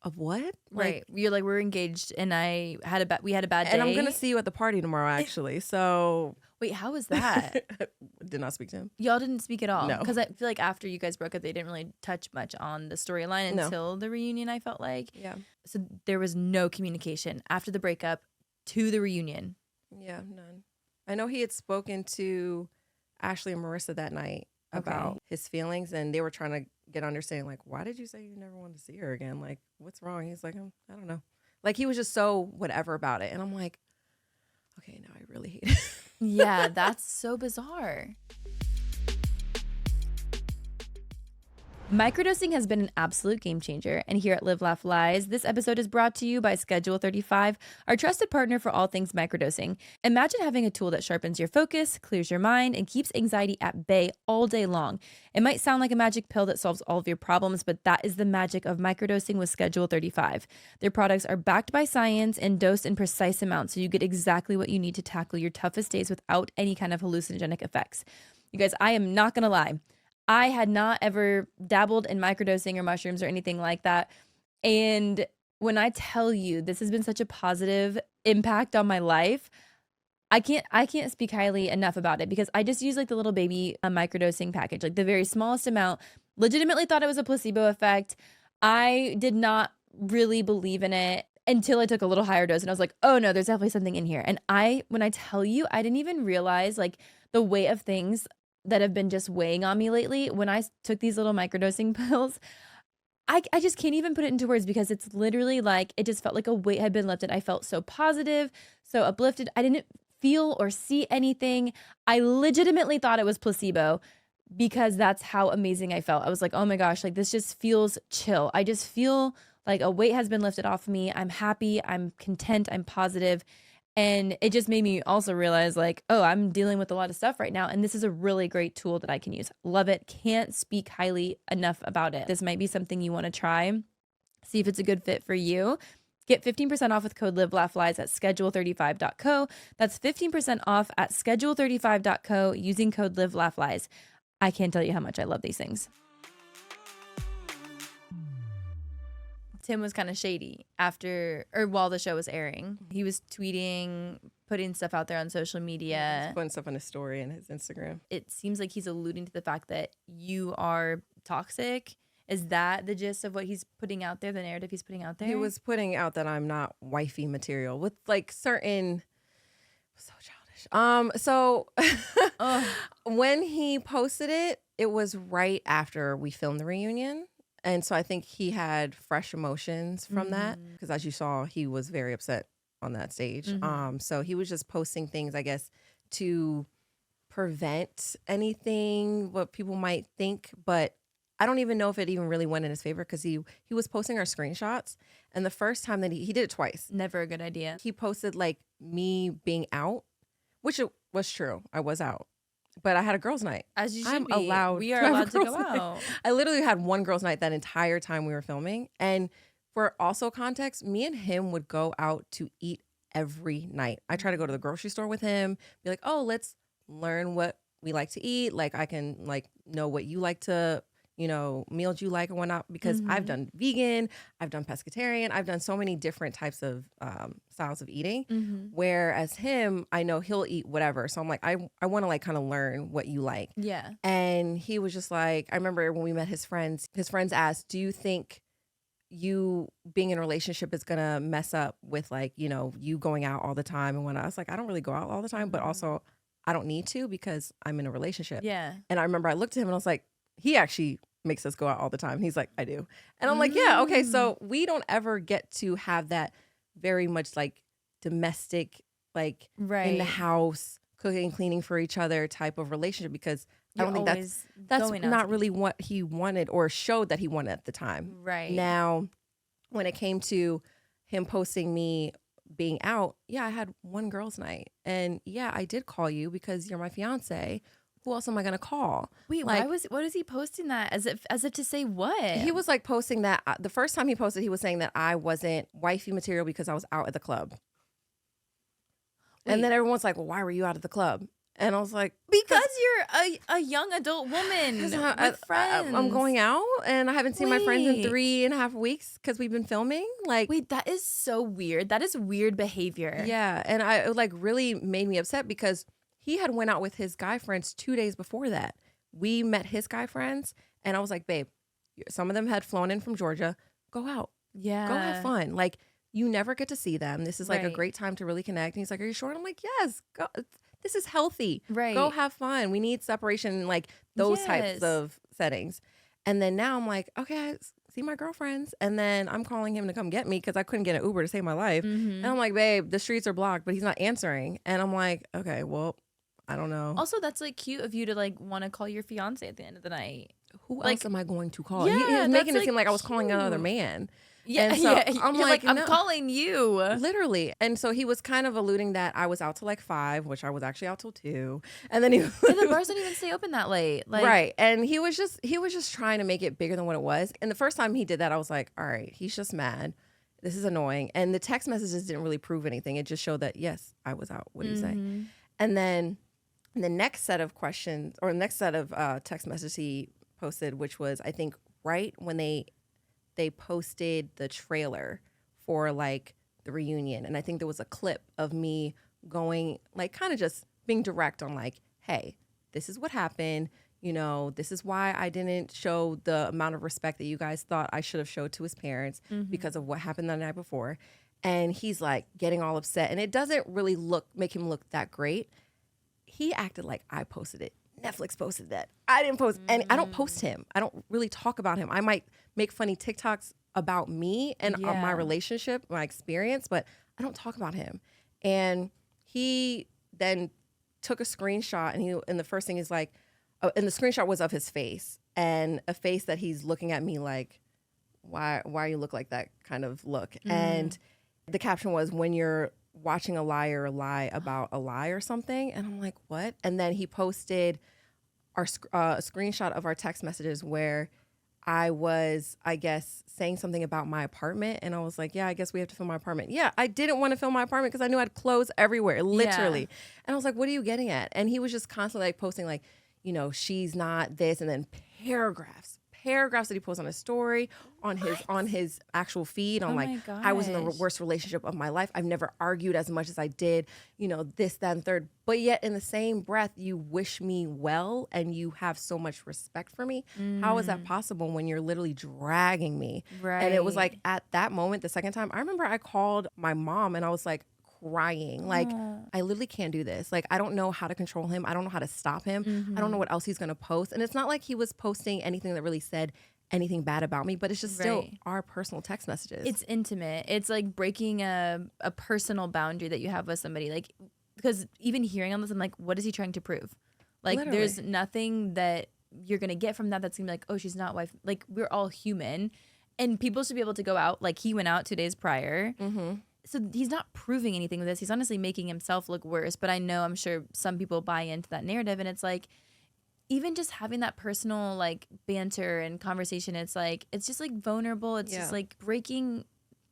E: of what?
D: Right. You're like, we're engaged and we had a bad day.
E: And I'm going to see you at the party tomorrow, actually. So.
D: Wait, how was that?
E: Did not speak to him.
D: Y'all didn't speak at all?
E: No.
D: Because I feel like after you guys broke up, they didn't really touch much on the storyline until the reunion, I felt like.
E: Yeah.
D: So there was no communication after the breakup to the reunion.
E: Yeah, none. I know he had spoken to Ashley and Marissa that night about his feelings, and they were trying to get understanding, like, why did you say you never wanted to see her again? Like, what's wrong? He's like, I don't know. Like, he was just so whatever about it. And I'm like, okay, now I really hate it.
D: Yeah, that's so bizarre. Microdosing has been an absolute game changer, and here at Live Laugh Lies, this episode is brought to you by Schedule 35, our trusted partner for all things microdosing. Imagine having a tool that sharpens your focus, clears your mind, and keeps anxiety at bay all day long. It might sound like a magic pill that solves all of your problems, but that is the magic of microdosing with Schedule 35. Their products are backed by science and dosed in precise amounts, so you get exactly what you need to tackle your toughest days without any kind of hallucinogenic effects. You guys, I am not gonna lie. I had not ever dabbled in microdosing or mushrooms or anything like that. And when I tell you this has been such a positive impact on my life, I can't speak highly enough about it, because I just use like the little baby microdosing package, like the very smallest amount. Legitimately thought it was a placebo effect. I did not really believe in it until I took a little higher dose, and I was like, oh no, there's definitely something in here. And when I tell you, I didn't even realize like the weight of things that have been just weighing on me lately. When I took these little microdosing pills, I just can't even put it into words, because it's literally like, it just felt like a weight had been lifted. I felt so positive, so uplifted. I didn't feel or see anything. I legitimately thought it was placebo, because that's how amazing I felt. I was like, oh my gosh, like this just feels chill. I just feel like a weight has been lifted off of me. I'm happy, I'm content, I'm positive. And it just made me also realize like, oh, I'm dealing with a lot of stuff right now, and this is a really great tool that I can use. Love it. Can't speak highly enough about it. This might be something you want to try. See if it's a good fit for you. Get 15% off with code LIVELAUGHLIES at schedule35.co. That's 15% off at schedule35.co using code LIVELAUGHLIES. I can't tell you how much I love these things. Tim was kind of shady while the show was airing. He was tweeting, putting stuff out there on social media.
E: He's putting stuff on his story and his Instagram.
D: It seems like he's alluding to the fact that you are toxic. Is that the gist of what he's putting out there, the narrative he's putting out there?
E: He was putting out that I'm not wifey material with like certain, so childish. So when he posted it, it was right after we filmed the reunion. And so I think he had fresh emotions from that, because as you saw, he was very upset on that stage. So he was just posting things, I guess, to prevent anything what people might think. But I don't even know if it even really went in his favor, because he was posting our screenshots. And the first time that he did it twice.
D: Never a good idea.
E: He posted like me being out, which it was true. I was out. But I had a girls' night.
D: As you should
E: I'm
D: be.
E: allowed.
D: We are
E: to have a
D: allowed to
E: girls'
D: go
E: night.
D: out.
E: I literally had one girls' night that entire time we were filming. And for also context, me and him would go out to eat every night. I try to go to the grocery store with him, be like, oh, let's learn what we like to eat. Like I can like know what you like to, meals you like and whatnot, because I've done vegan, I've done pescatarian, I've done so many different types of styles of eating. Whereas him, I know he'll eat whatever. So I'm like, I want to like kind of learn what you like.
D: Yeah.
E: And he was just like, I remember when we met his friends asked, do you think you being in a relationship is going to mess up with like, you going out all the time and whatnot? I was like, I don't really go out all the time, but also I don't need to because I'm in a relationship.
D: Yeah.
E: And I remember I looked at him and I was like, he actually makes us go out all the time. And he's like, I do. And I'm like, yeah, okay. So we don't ever get to have that very much like domestic, like in the house, cooking, cleaning for each other type of relationship, because I don't think that's not really what he wanted or showed that he wanted at the time.
D: Right.
E: Now, when it came to him posting me being out, yeah, I had one girls' night. And yeah, I did call you because you're my fiance. Who else am I gonna call?
D: Wait,
E: like,
D: what is he posting that as if to say what?
E: He was like posting that the first time he posted, he was saying that I wasn't wifey material because I was out at the club. And then everyone's like, well, why were you out at the club? And I was like,
D: because you're a young adult woman with friends.
E: I'm going out and I haven't seen my friends in 3.5 weeks because we've been filming. Like,
D: wait, that is so weird. That is weird behavior.
E: Yeah, and it like really made me upset because he had went out with his guy friends 2 days before that. We met his guy friends, and I was like, babe, some of them had flown in from Georgia. Go out.
D: Yeah.
E: Go have fun. Like, you never get to see them. This is like a great time to really connect. And he's like, are you sure? And I'm like, yes, go. This is healthy.
D: Right.
E: Go have fun. We need separation in like those types of settings. And then now I'm like, okay, I see my girlfriends. And then I'm calling him to come get me because I couldn't get an Uber to save my life. And I'm like, babe, the streets are blocked, but he's not answering. And I'm like, okay, well, I don't know.
D: Also, that's like cute of you to like want to call your fiance at the end of the night.
E: Who else am I going to call?
D: Yeah,
E: he was making it
D: like
E: seem like I was calling another man.
D: Yeah,
E: and so I'm like,
D: I'm calling you.
E: Literally. And so he was kind of alluding that I was out till like 5, which I was actually out till 2. And then
D: the bars don't even stay open that late. Like,
E: right. And he was just trying to make it bigger than what it was. And the first time he did that, I was like, all right, he's just mad. This is annoying. And the text messages didn't really prove anything. It just showed that, yes, I was out. What do you say? And then the next set of questions or the next set of text messages he posted, which was, I think, right when they posted the trailer for like the reunion. And I think there was a clip of me going like kind of just being direct on like, hey, this is what happened. You know, this is why I didn't show the amount of respect that you guys thought I should have showed to his parents because of what happened the night before. And he's like getting all upset. And it doesn't really make him look that great. He acted like I posted it. Netflix posted that. I didn't post any. I don't post him. I don't really talk about him. I might make funny TikToks about me and my relationship, my experience, but I don't talk about him. And he then took a screenshot, and the first thing is like, and the screenshot was of his face, and a face that he's looking at me like, why you look like that kind of look. And the caption was, when you're watching a liar lie about a lie or something. And I'm like, what? And then he posted a screenshot of our text messages where I was, I guess, saying something about my apartment. And I was like, yeah, I guess we have to film my apartment. Yeah, I didn't want to film my apartment because I knew I had clothes everywhere, literally. Yeah. And I was like, what are you getting at? And he was just constantly like posting like, you know, she's not this, and then paragraphs that he posts on his story, on his actual feed, on like, I was in the worst relationship of my life. I've never argued as much as I did, you know, this, that, and third. But yet in the same breath, you wish me well and you have so much respect for me. How is that possible when you're literally dragging me? Right. And it was like at that moment, the second time, I remember I called my mom and I was like, crying. Like, I literally can't do this. Like, I don't know how to control him. I don't know how to stop him. I don't know what else he's going to post. And it's not like he was posting anything that really said anything bad about me, but it's just still our personal text messages.
D: It's intimate. It's like breaking a personal boundary that you have with somebody. Like, because even hearing on this, I'm like, what is he trying to prove? Like, literally. There's nothing that you're going to get from that that's going to be like, oh, she's not wife. Like, we're all human. And people should be able to go out. Like, he went out 2 days prior. So he's not proving anything with this. He's honestly making himself look worse. But I'm sure some people buy into that narrative. And it's like, even just having that personal like banter and conversation, it's just like vulnerable. It's just like breaking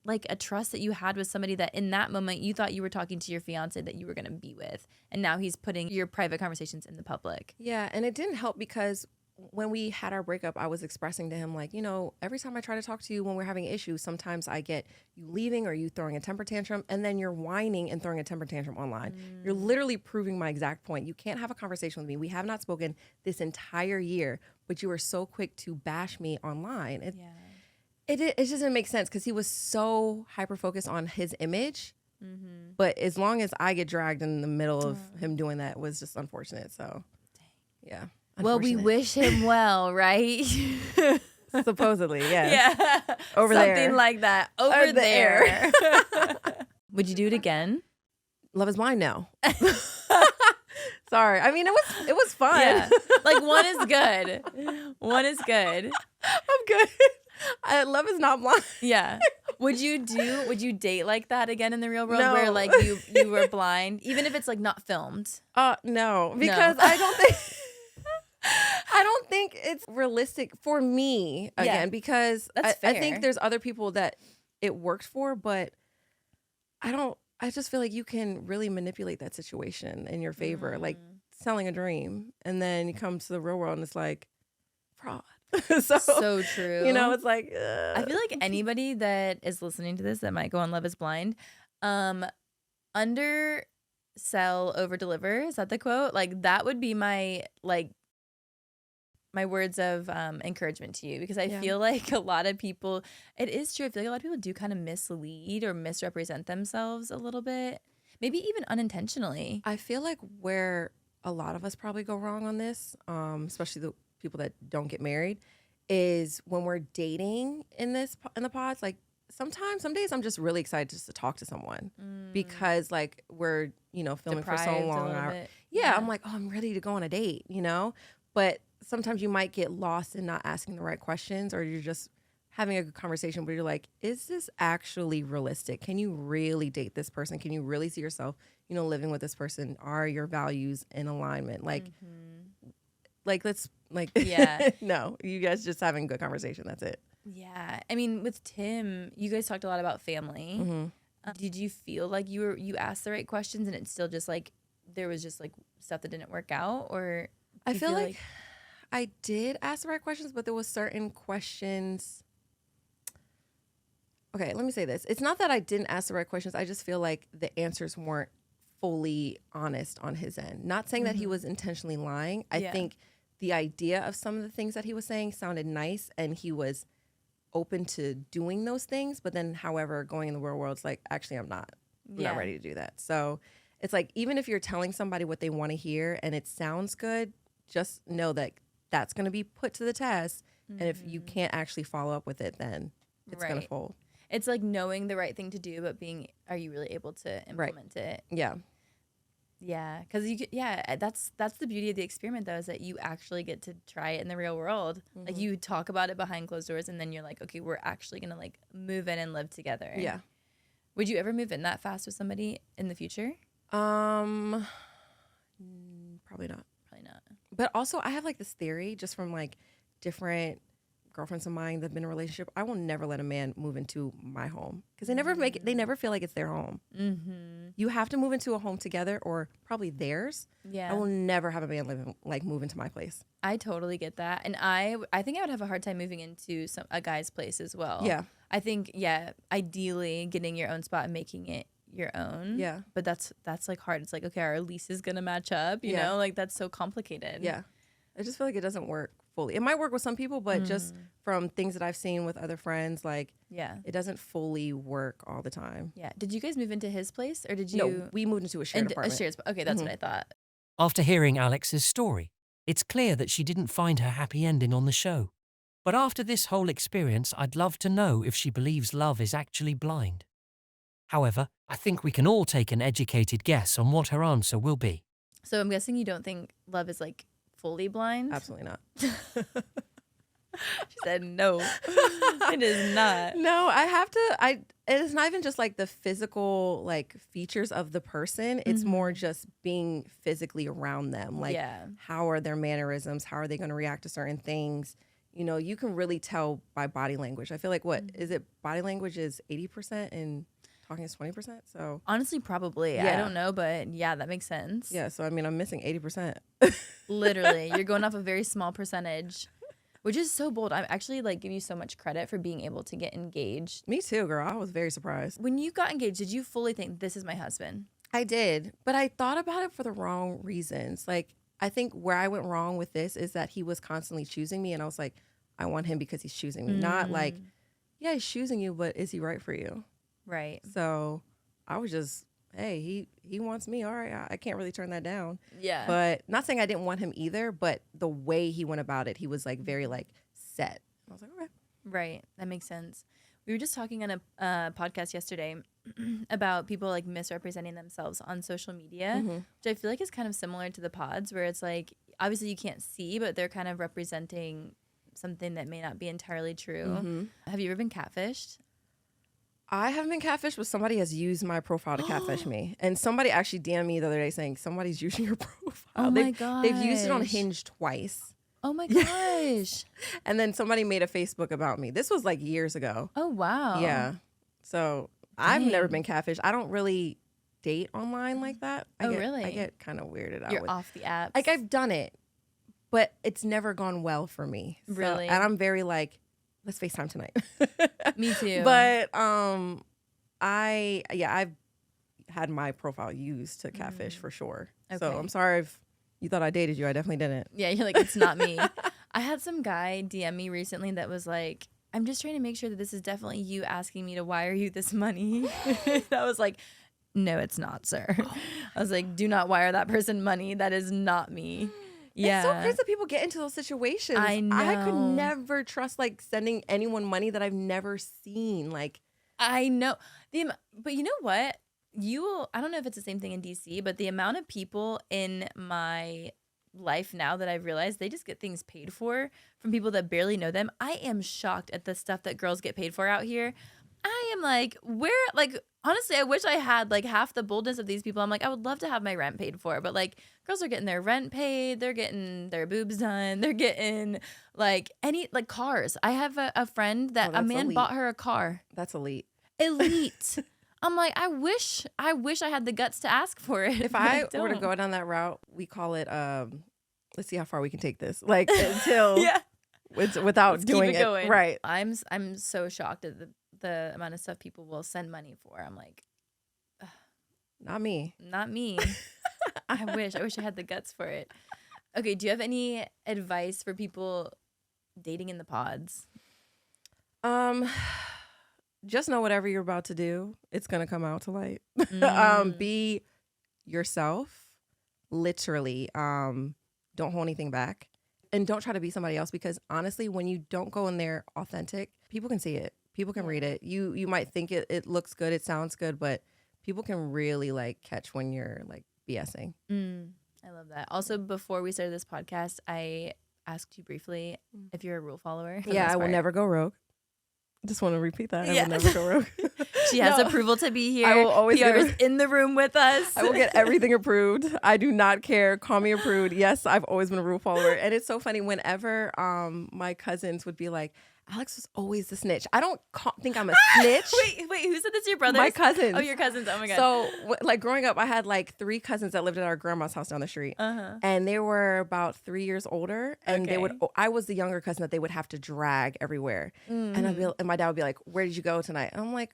D: like a trust that you had with somebody that in that moment you thought you were talking to your fiance that you were going to be with. And now he's putting your private conversations in the public.
E: Yeah. And it didn't help because when we had our breakup, I was expressing to him like, you know, every time I try to talk to you when we're having issues, sometimes I get you leaving or you throwing a temper tantrum, and then you're whining and throwing a temper tantrum online. You're literally proving my exact point. You can't have a conversation with me. We have not spoken this entire year, but you were so quick to bash me online. It just didn't make sense because he was so hyper-focused on his image But as long as I get dragged in the middle of him doing that was just unfortunate. So, yeah.
D: Well, we wish him well, right?
E: Supposedly, yes.
D: Yeah.
E: Over
D: Something
E: there.
D: like that. Over there. Would you do it again?
E: Love is Blind now. Sorry. I mean, it was fun.
D: Yeah. Like one is good. One is good.
E: I'm good. Love is not blind.
D: Yeah. Would you date like that again in the real world
E: No.
D: where like you were blind, even if it's like not filmed?
E: No, because I don't think it's realistic for me again, because
D: that's
E: I
D: fair.
E: think there's other people that it worked for, but I just feel like you can really manipulate that situation in your favor, like selling a dream, and then you come to the real world and it's like fraud.
D: So true.
E: You know, it's like
D: I feel like anybody that is listening to this that might go on Love is Blind, undersell, over deliver. Is that the quote? Like that would be my words of encouragement to you, because I feel like a lot of people, it is true. I feel like a lot of people do kind of mislead or misrepresent themselves a little bit, maybe even unintentionally.
E: I feel like where a lot of us probably go wrong on this, especially the people that don't get married, is when we're dating in the pods. Like some days I'm just really excited just to talk to someone because like we're filming for so long. I'm like, oh, I'm ready to go on a date, but sometimes you might get lost in not asking the right questions, or you're just having a good conversation where you're like, is this actually realistic? Can you really date this person? Can you really see yourself, living with this person? Are your values in alignment? No, you guys just having a good conversation. That's it.
D: Yeah. I mean, with Tim, you guys talked a lot about family. Did you feel like you asked the right questions and it's still just like, there was just like stuff that didn't work out? Or
E: I feel like I did ask the right questions, but there was certain questions. Okay, let me say this. It's not that I didn't ask the right questions. I just feel like the answers weren't fully honest on his end. Not saying that he was intentionally lying. I think the idea of some of the things that he was saying sounded nice, and he was open to doing those things. But then, however, going in the real world, it's like, actually, I'm not ready to do that. So it's like, even if you're telling somebody what they want to hear and it sounds good, just know that that's going to be put to the test. And if you can't actually follow up with it, then it's going to fold.
D: It's like knowing the right thing to do, but are you really able to implement it?
E: Yeah.
D: Yeah, because that's the beauty of the experiment, though, is that you actually get to try it in the real world. Like you talk about it behind closed doors, and then you're like, okay, we're actually gonna like move in and live together.
E: Yeah.
D: Would you ever move in that fast with somebody in the future?
E: Probably not.
D: Probably not.
E: But also, I have like this theory just from like different girlfriends of mine that've been in a relationship. I will never let a man move into my home because they never feel like it's their home. You have to move into a home together, or probably theirs.
D: Yeah.
E: I will never have a man move into my place.
D: I totally get that. And I think I would have a hard time moving into a guy's place as well.
E: Yeah.
D: I think, ideally getting your own spot and making it your own.
E: Yeah.
D: But that's like hard. It's like, okay, our lease is going to match up, you know? Like that's so complicated.
E: Yeah. I just feel like it doesn't work fully. It might work with some people, but just from things that I've seen with other friends, like it doesn't fully work all the time.
D: Yeah. Did you guys move into his place, or did you?
E: No, we moved into a shared apartment.
D: A shared. Okay, that's what I thought.
B: After hearing Alex's story, it's clear that she didn't find her happy ending on the show. But after this whole experience, I'd love to know if she believes love is actually blind. However, I think we can all take an educated guess on what her answer will be.
D: So I'm guessing you don't think love is like fully blind?
E: Absolutely not.
D: She said no. It is not.
E: No, it is not even just like the physical like features of the person. It's more just being physically around them. Like how are their mannerisms? How are they going to react to certain things? You can really tell by body language. I feel like body language is 80% and talking is 20%. So
D: honestly, probably. I don't know, but that makes sense.
E: Yeah. So I mean, I'm missing 80%.
D: Literally, you're going off a very small percentage, which is so bold. I actually give you so much credit for being able to get engaged.
E: Me too, girl. I was very surprised.
D: When you got engaged, did you fully think this is my husband?
E: I did, but I thought about it for the wrong reasons. Like, I think where I went wrong with this is that he was constantly choosing me, and I was like, I want him because he's choosing me. Not like, he's choosing you, but is he right for you?
D: Right.
E: So I was just, hey, he wants me. All right, I can't really turn that down.
D: Yeah.
E: But not saying I didn't want him either, but the way he went about it, he was like very like set. I was like, okay.
D: Right. That makes sense. We were just talking on a podcast yesterday about people like misrepresenting themselves on social media, which I feel like is kind of similar to the pods, where it's like, obviously you can't see, but they're kind of representing something that may not be entirely true. Have you ever been catfished?
E: I haven't been catfished, but somebody has used my profile to catfish me. And somebody actually DM'd me the other day saying, somebody's using your profile.
D: Oh my gosh.
E: They've used it on Hinge twice.
D: Oh my gosh.
E: And then somebody made a Facebook about me. This was like years ago.
D: Oh, wow.
E: Yeah. So I've never been catfished. I don't really date online like that.
D: Really?
E: I get kind of weirded out.
D: You're off the apps.
E: Like I've done it, but it's never gone well for me. So,
D: Really?
E: And I'm very like, let's FaceTime tonight.
D: Me too.
E: But I've had my profile used to catfish for sure. So
D: Okay.
E: I'm sorry if you thought I dated you. I definitely didn't.
D: Yeah, you're like, it's not me. I had some guy DM me recently that was like, I'm just trying to make sure that this is definitely you asking me to wire you this money. I was like, no, it's not, sir. I was like, do not wire that person money. That is not me. Yeah.
E: It's so crazy that people get into those situations.
D: I know.
E: I could never trust like sending anyone money that I've never seen. Like,
D: I know. But you know what? I don't know if it's the same thing in DC, but the amount of people in my life now that I've realized they just get things paid for from people that barely know them. I am shocked at the stuff that girls get paid for out here. I am like, honestly, I wish I had like half the boldness of these people. I'm like, I would love to have my rent paid for, but like girls are getting their rent paid. They're getting their boobs done. They're getting like cars. I have a friend that a man bought her a car.
E: that's elite.
D: Elite. I'm like, I wish I had the guts to ask for it.
E: If
D: but
E: I were to
D: don't.
E: go down that route, we call it, let's see how far we can take this. Like until it's without
D: Let's keep
E: doing
D: it going.
E: Right.
D: I'm so shocked at the amount of stuff people will send money for. I'm like,
E: Not me.
D: not me. I wish I had the guts for it. Okay, do you have any advice for people dating in the pods?
E: Just know whatever you're about to do, it's gonna come out to light. Be yourself, literally. Don't hold anything back, and don't try to be somebody else. Because honestly, when you don't go in there authentic, people can see it. People can read it. You might think it looks good, it sounds good, but people can really like catch when you're like BSing.
D: I love that. Also, before we started this podcast, I asked you briefly if you're a rule follower. for the
E: Yeah,
D: most
E: I will
D: part.
E: never go rogue. Just want to repeat that. I
D: Yeah.
E: will never go rogue.
D: She has
E: No.
D: approval to be here.
E: I will always
D: PR
E: get
D: is in the room with us.
E: I will get everything approved. I do not care. Call me approved. Yes, I've always been a rule follower. And it's so funny whenever my cousins would be like, Alex was always the snitch. I don't think I'm a snitch.
D: Wait, who said this? Your brothers?
E: My cousins.
D: Oh, your cousins. Oh my god.
E: So like growing up, I had like 3 cousins that lived at our grandma's house down the street. And they were about 3 years older. And I was the younger cousin that they would have to drag everywhere. And and my dad would be like, where did you go tonight? And I'm like,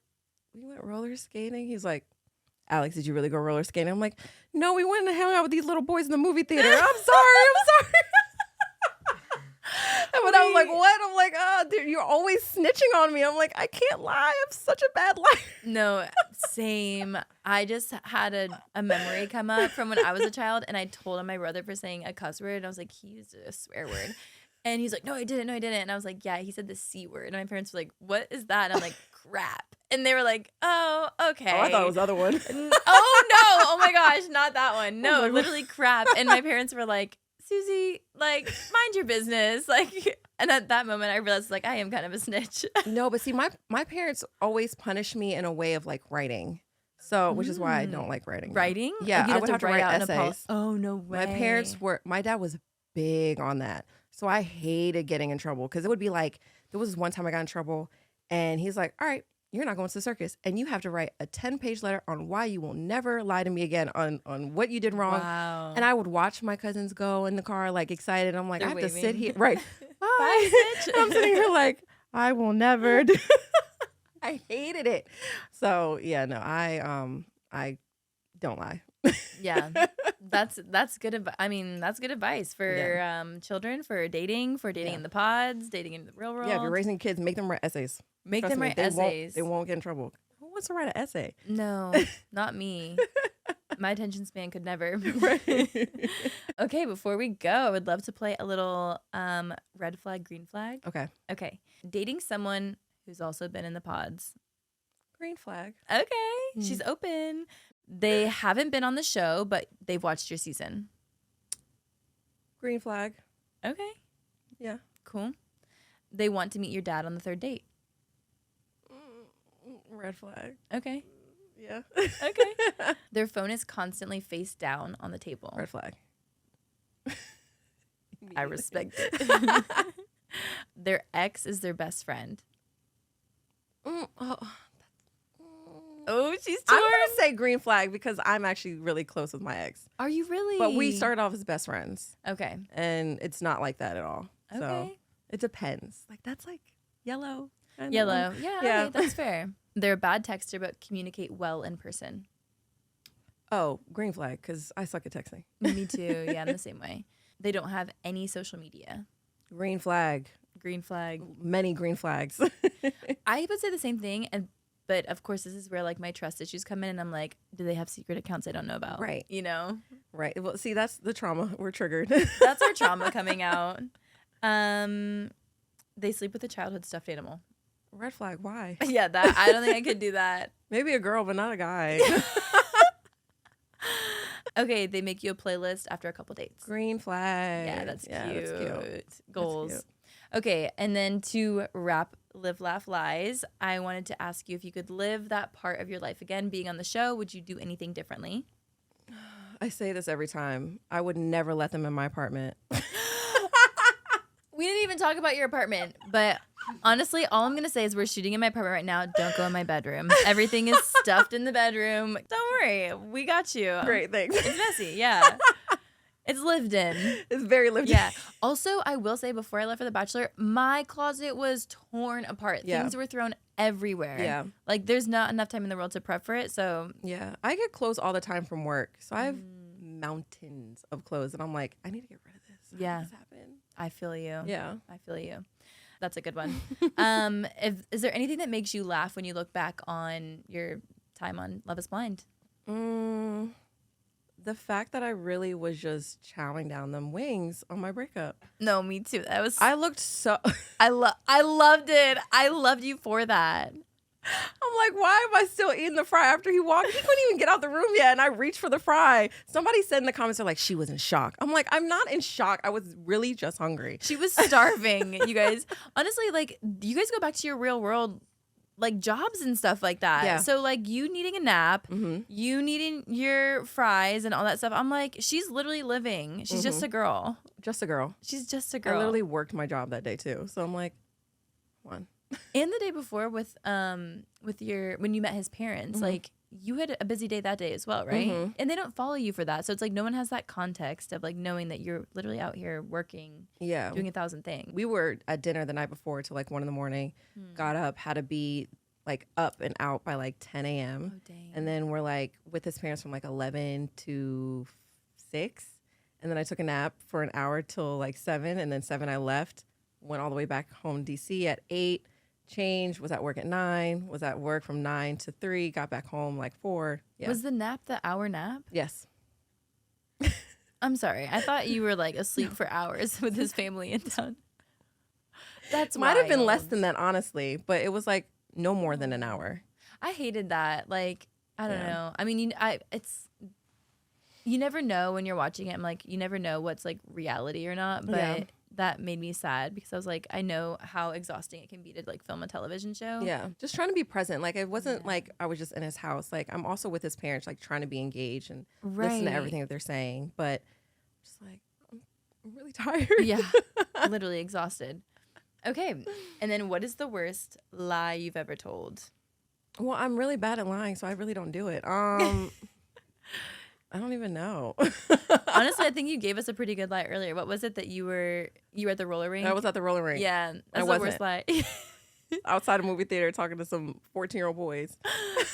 E: we went roller skating. He's like, Alex, did you really go roller skating? I'm like, no, we went and hung out with these little boys in the movie theater. I'm sorry. And when I was like, what? I'm like, oh, dude, you're always snitching on me. I'm like, I can't lie. I'm such a bad liar.
D: No, same. I just had a memory come up from when I was a child, and I told on my brother for saying a cuss word, and I was like, he used a swear word. And he's like, no, I didn't. And I was like, yeah, he said the C word. And my parents were like, what is that? And I'm like, crap. And they were like, oh, okay.
E: Oh, I thought it was the other one.
D: Oh, no. Oh, my gosh. Not that one. No, literally crap. And my parents were like, Susie, like, mind your business. Like, and at that moment, I realized, like, I am kind of a snitch.
E: No, but see, my parents always punish me in a way of, like, writing. So, which is why I don't like writing.
D: Writing?
E: Yeah,
D: Like,
E: I would have to write
D: out
E: essays.
D: Oh, no way.
E: My dad was big on that. So I hated getting in trouble because it would be like, there was one time I got in trouble and he's like, all right, you're not going to the circus and you have to write a 10-page letter on why you will never lie to me again on what you did wrong.
D: Wow.
E: And I would watch my cousins go in the car like excited. I'm like,
D: They're
E: I have to sit
D: waving.
E: here. Right. Bye.
D: Bye, snitch.
E: I'm sitting here like, I will never do. I hated it. So yeah, no, I don't lie.
D: Yeah, that's good. I mean, that's good advice for children, for dating in the pods, dating in the real world.
E: Yeah, if you're raising kids, make them write essays.
D: Make
E: Trust
D: them
E: me,
D: write essays.
E: They won't get in trouble. wants to write an essay.
D: No, not me. My attention span could never.
E: Right.
D: Okay, before we go, I would love to play a little red flag, green flag.
E: Okay.
D: Okay. Dating someone who's also been in the pods.
E: Green flag.
D: Okay. She's open. They haven't been on the show, but they've watched your season.
E: Green flag.
D: Okay.
E: Yeah.
D: Cool. They want to meet your dad on the third date.
E: Red flag.
D: Okay.
E: Yeah.
D: Okay. Their phone is constantly face down on the table.
E: Red flag.
D: I respect it. Their ex is their best friend. Oh, she's torn.
E: I'm going to say green flag because I'm actually really close with my ex.
D: Are you really?
E: But we started off as best friends.
D: Okay.
E: And it's not like that at all. So
D: Okay.
E: it depends. Like, that's like yellow. kind of.
D: Yellow. Yeah,
E: Yeah.
D: okay, that's fair. They're a bad texter, but communicate well in person.
E: Oh, green flag because I suck at texting.
D: Me too. Yeah, I'm the same way. They don't have any social media.
E: Green flag.
D: Green flag.
E: Many green flags.
D: I would say the same thing, but of course, this is where like my trust issues come in, and I'm like, do they have secret accounts I don't know about?
E: Right.
D: You know.
E: Right. Well, see, that's the trauma. We're triggered.
D: That's our trauma coming out. They sleep with a childhood stuffed animal.
E: Red flag. Why?
D: Yeah, that I don't think I could do that.
E: Maybe a girl, but not a guy.
D: Okay, they make you a playlist after a couple dates.
E: Green flag.
D: Yeah, that's cute.
E: That's cute.
D: Goals.
E: That's
D: Okay, and then to wrap Live, Laugh, Lies, I wanted to ask you if you could live that part of your life again, being on the show, would you do anything differently?
E: I say this every time. I would never let them in my apartment.
D: We didn't even talk about your apartment, but honestly, all I'm going to say is we're shooting in my apartment right now. Don't go in my bedroom. Everything is stuffed in the bedroom. Don't worry. We got you.
E: Great, thanks.
D: It's messy. Yeah. It's lived in.
E: It's very lived
D: Yeah. Also, I will say before I left for The Bachelor, my closet was torn apart.
E: Yeah.
D: Things were thrown everywhere.
E: Yeah.
D: Like there's not enough time in the world to prep for it. So
E: Yeah. I get clothes all the time from work. So I have mountains of clothes. And I'm like, I need to get rid of this. How
D: Yeah.
E: did this happen?
D: I feel you.
E: Yeah.
D: I feel you. That's a good one. Is there anything that makes you laugh when you look back on your time on Love is Blind?
E: The fact that I really was just chowing down them wings on my breakup.
D: No, me too. That was
E: I looked so...
D: I loved it. I loved you for that.
E: I'm like, why am I still eating the fry after he walked? He couldn't even get out the room yet, and I reached for the fry. Somebody said in the comments, they're like, she was in shock. I'm like, I'm not in shock. I was really just hungry.
D: She was starving, you guys. Honestly, like, you guys go back to your real world, like, jobs and stuff like that.
E: Yeah.
D: So, like, you needing a nap, you needing your fries and all that stuff. I'm like, she's literally living. She's just a girl.
E: Just a girl.
D: She's just a
E: I
D: girl.
E: literally worked my job that day, too. So I'm like, one.
D: And the day before with your when you met his parents, like you had a busy day that day as well, right? And they don't follow you for that, so it's like no one has that context of like knowing that you're literally out here working,
E: Yeah.
D: doing 1,000 things.
E: We were at dinner the night before till like 1 a.m. Got up, had to be like up and out by like 10 a.m.
D: Oh dang!
E: And then we're like with his parents from like 11 to 6. And then I took a nap for an hour till like 7. And then 7 I left, went all the way back home to DC at 8. Changed, was at work at 9, was at work from 9 to 3, got back home like 4. Yeah.
D: Was the nap the hour nap?
E: Yes.
D: I'm sorry, I thought you were like asleep for hours with his family in town. That's
E: Might have been
D: wild.
E: less than that, honestly, but it was like no more than an hour.
D: I hated that. Like, I don't
E: Yeah.
D: know. I mean, you never know when you're watching it. I'm like, you never know what's like reality or not. But
E: Yeah.
D: that made me sad because I was like, I know how exhausting it can be to like film a television show.
E: Yeah, just trying to be present. Like it wasn't like I was just in his house. Like I'm also with his parents, like trying to be engaged and listen to
D: Right.
E: everything that they're saying. But just like I'm really tired.
D: Yeah. Literally exhausted. Okay. And then what is the worst lie you've ever told?
E: Well, I'm really bad at lying, so I really don't do it. I don't even know.
D: Honestly, I think you gave us a pretty good lie earlier. What was it that you were at the roller rink?
E: I was at the roller rink.
D: Yeah. That's
E: I
D: the
E: wasn't.
D: worst lie.
E: Outside a movie theater talking to some 14-year-old boys.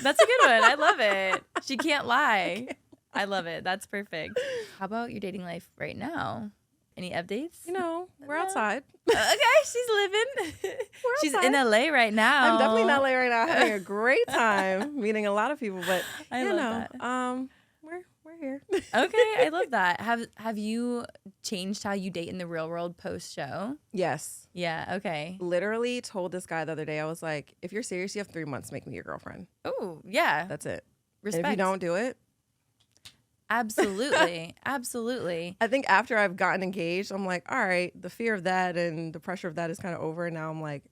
D: That's a good one. I love it. She can't lie. I love it. That's perfect. How about your dating life right now? Any updates?
E: You know, we're outside.
D: Okay, she's living. She's in LA right now.
E: I'm definitely in LA right now, having a great time, meeting a lot of people. But
D: I
E: you
D: love
E: know,
D: that.
E: we're here.
D: Okay, I love that. Have you changed how you date in the real world post show?
E: Yes.
D: Yeah. Okay.
E: Literally told this guy the other day, I was like, if you're serious, you have 3 months to make me your girlfriend.
D: Oh yeah.
E: That's it.
D: Respect.
E: And if you don't do it,
D: Absolutely. Absolutely.
E: I think after I've gotten engaged, I'm like, all right, the fear of that and the pressure of that is kind of over. And now I'm like,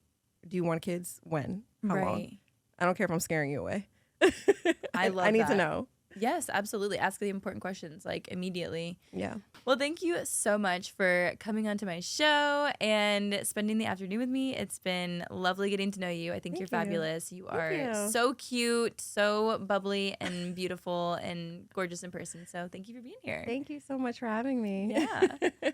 E: do you want kids? When? How long? I don't care if I'm scaring you away.
D: I love
E: I need
D: that.
E: to know.
D: Yes, absolutely. Ask the important questions like immediately.
E: Yeah.
D: Well, thank you so much for coming onto my show and spending the afternoon with me. It's been lovely getting to know you. I think you're fabulous. You are so cute, so bubbly and beautiful and gorgeous in person. So thank you for being here.
E: Thank you so much for having me.
D: Yeah. Yay.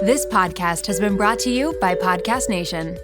A: This podcast has been brought to you by Podcast Nation.